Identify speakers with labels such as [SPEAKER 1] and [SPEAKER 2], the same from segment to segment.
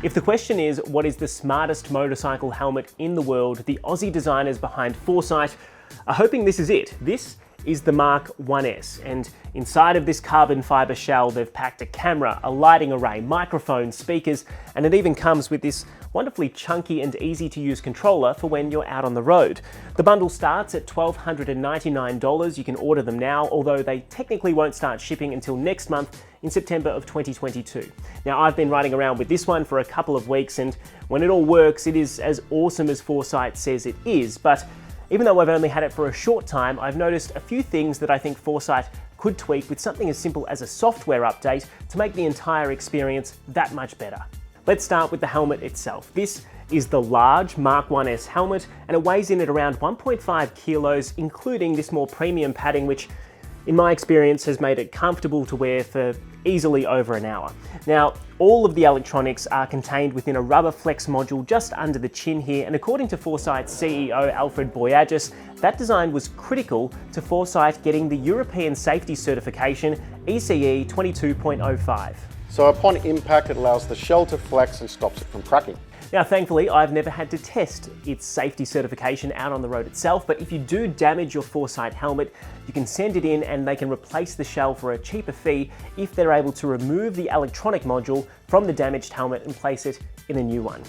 [SPEAKER 1] If the question is, what is the smartest motorcycle helmet in the world, the Aussie designers behind Forcite are hoping this is it. This is the MK1S, and inside of this carbon fiber shell they've packed a camera, a lighting array, microphones, speakers, and it even comes with this wonderfully chunky and easy to use controller for when you're out on the road. The bundle starts at $1,299. You can order them now, although they technically won't start shipping until next month in September of 2022. Now, I've been riding around with this one for a couple of weeks, and when it all works, it is as awesome as Forcite says it is. But even though I've only had it for a short time, I've noticed a few things that I think Forcite could tweak with something as simple as a software update to make the entire experience that much better. Let's start with the helmet itself. This is the large MK1S helmet, and it weighs in at around 1.5 kilos, including this more premium padding, which in my experience has made it comfortable to wear for easily over an hour. Now, all of the electronics are contained within a rubber flex module just under the chin here, and according to Forcite's CEO Alfred Boyagis, that design was critical to Forcite getting the European Safety Certification ECE 22.05.
[SPEAKER 2] So upon impact, it allows the shell to flex and stops it from cracking.
[SPEAKER 1] Now, thankfully, I've never had to test its safety certification out on the road itself, but if you do damage your Forcite helmet, you can send it in and they can replace the shell for a cheaper fee if they're able to remove the electronic module from the damaged helmet and place it in a new one.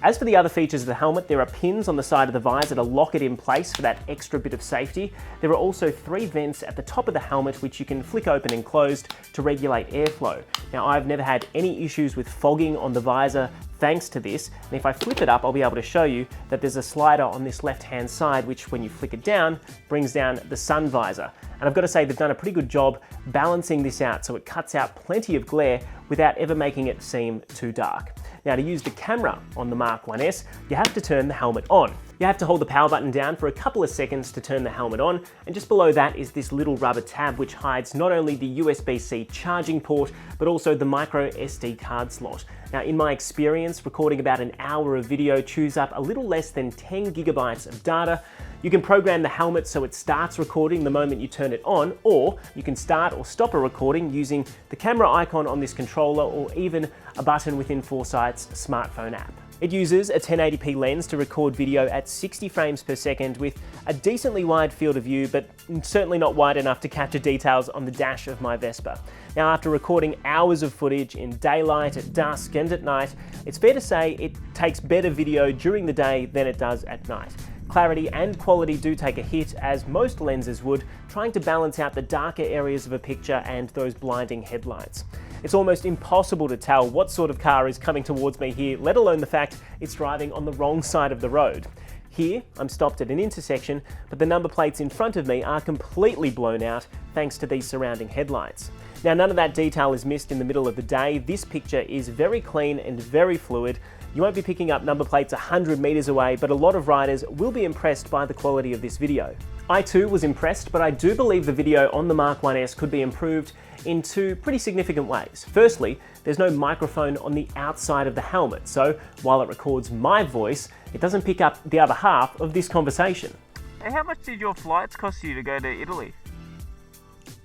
[SPEAKER 1] As for the other features of the helmet, there are pins on the side of the visor to lock it in place for that extra bit of safety. There are also 3 vents at the top of the helmet which you can flick open and closed to regulate airflow. Now, I've never had any issues with fogging on the visor thanks to this, and if I flip it up, I'll be able to show you that there's a slider on this left-hand side which, when you flick it down, brings down the sun visor. And I've got to say they've done a pretty good job balancing this out so it cuts out plenty of glare without ever making it seem too dark. Now, to use the camera on the MK1S, you have to turn the helmet on. You have to hold the power button down for a couple of seconds to turn the helmet on, and just below that is this little rubber tab which hides not only the USB-C charging port, but also the micro SD card slot. Now, in my experience, recording about an hour of video chews up a little less than 10 gigabytes of data. You can program the helmet so it starts recording the moment you turn it on, or you can start or stop a recording using the camera icon on this controller or even a button within Forcite's smartphone app. It uses a 1080p lens to record video at 60 frames per second with a decently wide field of view, but certainly not wide enough to capture details on the dash of my Vespa. Now, after recording hours of footage in daylight, at dusk and at night, it's fair to say it takes better video during the day than it does at night. Clarity and quality do take a hit, as most lenses would, trying to balance out the darker areas of a picture and those blinding headlights. It's almost impossible to tell what sort of car is coming towards me here, let alone the fact it's driving on the wrong side of the road. Here, I'm stopped at an intersection, but the number plates in front of me are completely blown out thanks to these surrounding headlights. Now, none of that detail is missed in the middle of the day. This picture is very clean and very fluid. You won't be picking up number plates 100 meters away, but a lot of riders will be impressed by the quality of this video. I too was impressed, but I do believe the video on the MK1S could be improved in 2 pretty significant ways. Firstly, there's no microphone on the outside of the helmet, so while it records my voice, it doesn't pick up the other half of this conversation.
[SPEAKER 3] Hey, how much did your flights cost you to go to Italy?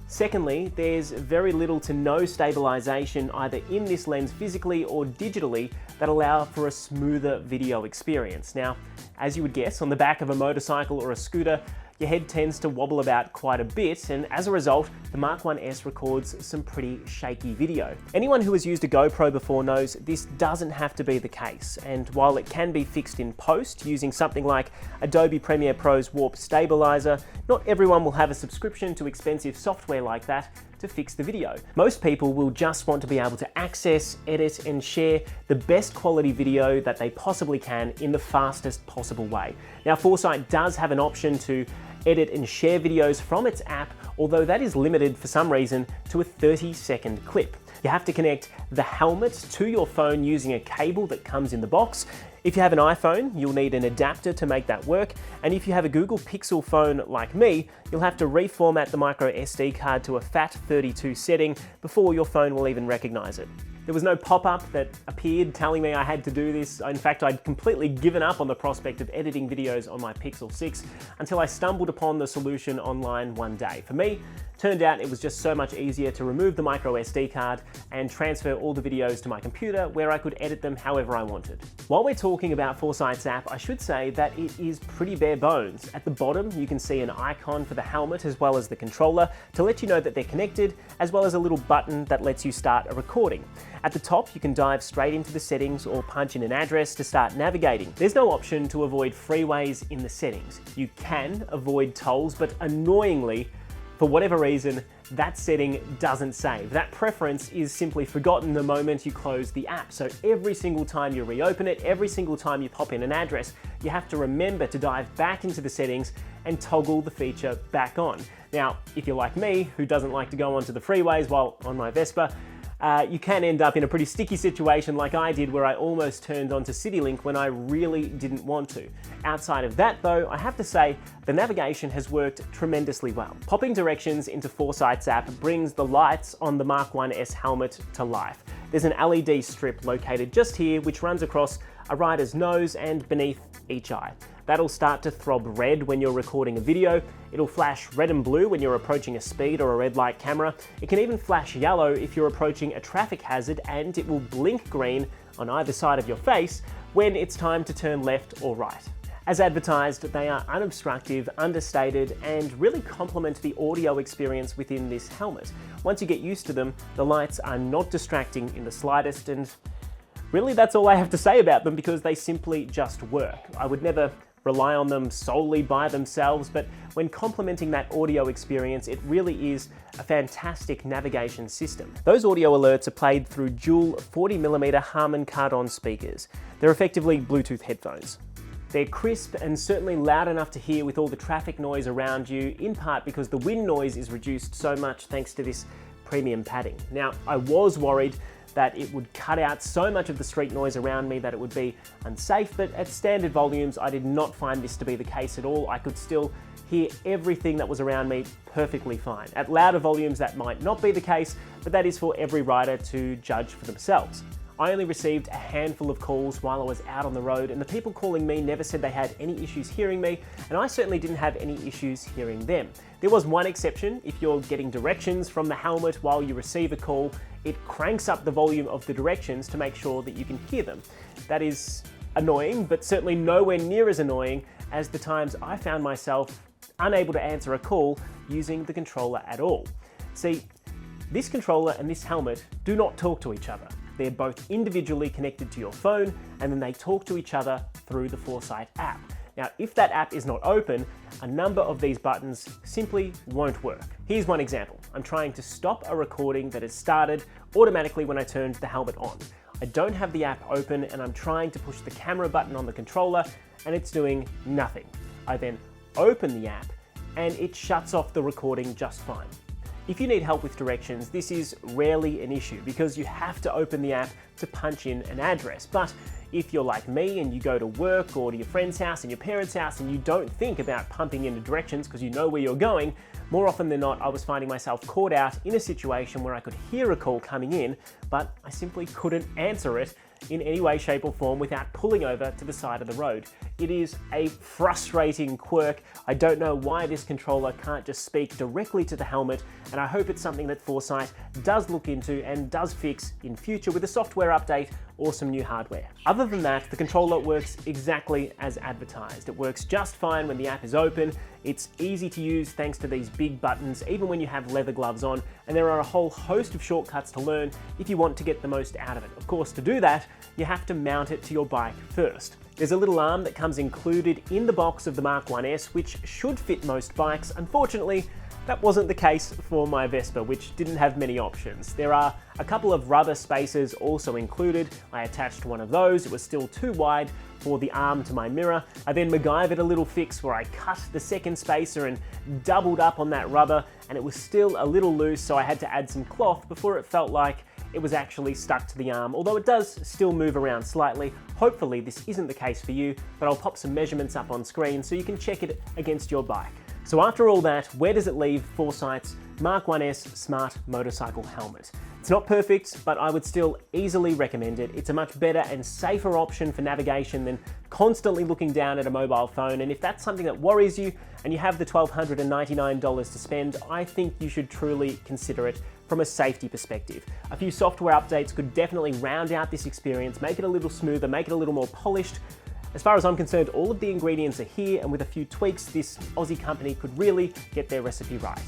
[SPEAKER 1] Secondly, there's very little to no stabilization either in this lens physically or digitally that allow for a smoother video experience. Now, as you would guess, on the back of a motorcycle or a scooter, your head tends to wobble about quite a bit, and as a result, the MK1S records some pretty shaky video. Anyone who has used a GoPro before knows this doesn't have to be the case, and while it can be fixed in post using something like Adobe Premiere Pro's Warp Stabilizer, not everyone will have a subscription to expensive software like that to fix the video. Most people will just want to be able to access, edit, and share the best quality video that they possibly can in the fastest possible way. Now, Forcite does have an option to edit and share videos from its app, although that is limited for some reason to a 30-second clip. You have to connect the helmet to your phone using a cable that comes in the box. If you have an iPhone, you'll need an adapter to make that work, and if you have a Google Pixel phone like me, you'll have to reformat the micro SD card to a FAT32 setting before your phone will even recognize it. There was no pop-up that appeared telling me I had to do this. In fact, I'd completely given up on the prospect of editing videos on my Pixel 6 until I stumbled upon the solution online one day. For me, Turned out it was just so much easier to remove the micro SD card and transfer all the videos to my computer where I could edit them however I wanted. While we're talking about Forcite's app, I should say that it is pretty bare bones. At the bottom, you can see an icon for the helmet as well as the controller to let you know that they're connected, as well as a little button that lets you start a recording. At the top, you can dive straight into the settings or punch in an address to start navigating. There's no option to avoid freeways in the settings. You can avoid tolls, but annoyingly, for whatever reason, that setting doesn't save. That preference is simply forgotten the moment you close the app. So every single time you reopen it, every single time you pop in an address, you have to remember to dive back into the settings and toggle the feature back on. Now, if you're like me, who doesn't like to go onto the freeways while on my Vespa, you can end up in a pretty sticky situation like I did, where I almost turned onto CityLink when I really didn't want to. Outside of that though, I have to say the navigation has worked tremendously well. Popping directions into Forcite's app brings the lights on the MK1S helmet to life. There's an LED strip located just here which runs across a rider's nose and beneath each eye. That'll start to throb red when you're recording a video. It'll flash red and blue when you're approaching a speed or a red light camera. It can even flash yellow if you're approaching a traffic hazard, and it will blink green on either side of your face when it's time to turn left or right. As advertised, they are unobstructive, understated, and really complement the audio experience within this helmet. Once you get used to them, the lights are not distracting in the slightest, and really that's all I have to say about them because they simply just work. I would never rely on them solely by themselves, but when complementing that audio experience, it really is a fantastic navigation system. Those audio alerts are played through dual 40mm Harman Kardon speakers. They're effectively Bluetooth headphones. They're crisp and certainly loud enough to hear with all the traffic noise around you, in part because the wind noise is reduced so much thanks to this premium padding. Now, I was worried that it would cut out so much of the street noise around me that it would be unsafe, but at standard volumes I did not find this to be the case at all. I could still hear everything that was around me perfectly fine. At louder volumes that might not be the case, but that is for every rider to judge for themselves. I only received a handful of calls while I was out on the road, and the people calling me never said they had any issues hearing me, and I certainly didn't have any issues hearing them. There was one exception. If you're getting directions from the helmet while you receive a call, it cranks up the volume of the directions to make sure that you can hear them. That is annoying, but certainly nowhere near as annoying as the times I found myself unable to answer a call using the controller at all. See, this controller and this helmet do not talk to each other. They're both individually connected to your phone, and then they talk to each other through the Forcite app. Now, if that app is not open, a number of these buttons simply won't work. Here's one example. I'm trying to stop a recording that has started automatically when I turned the helmet on. I don't have the app open, and I'm trying to push the camera button on the controller, and it's doing nothing. I then open the app, and it shuts off the recording just fine. If you need help with directions, this is rarely an issue because you have to open the app to punch in an address. But if you're like me and you go to work or to your friend's house and your parents' house and you don't think about pumping into directions because you know where you're going, more often than not, I was finding myself caught out in a situation where I could hear a call coming in, but I simply couldn't answer it in any way, shape or form without pulling over to the side of the road. It is a frustrating quirk. I don't know why this controller can't just speak directly to the helmet, and I hope it's something that Forcite does look into and does fix in future with a software update or some new hardware. Other than that, the controller works exactly as advertised. It works just fine when the app is open. It's easy to use thanks to these big buttons, even when you have leather gloves on, and there are a whole host of shortcuts to learn if you want to get the most out of it. Of course, to do that, you have to mount it to your bike first. There's a little arm that comes included in the box of the MK1S, which should fit most bikes. Unfortunately, that wasn't the case for my Vespa, which didn't have many options. There are a couple of rubber spacers also included. I attached one of those. It was still too wide for the arm to my mirror. I then MacGyvered a little fix where I cut the second spacer and doubled up on that rubber, and it was still a little loose, so I had to add some cloth before it felt like it was actually stuck to the arm, although it does still move around slightly. Hopefully this isn't the case for you, but I'll pop some measurements up on screen so you can check it against your bike. So after all that, where does it leave Forcite's MK1S Smart Motorcycle Helmet. It's not perfect, but I would still easily recommend it. It's a much better and safer option for navigation than constantly looking down at a mobile phone, and if that's something that worries you and you have the $1,299 to spend, I think you should truly consider it from a safety perspective. A few software updates could definitely round out this experience, make it a little smoother, make it a little more polished. As far as I'm concerned, all of the ingredients are here, and with a few tweaks, this Aussie company could really get their recipe right.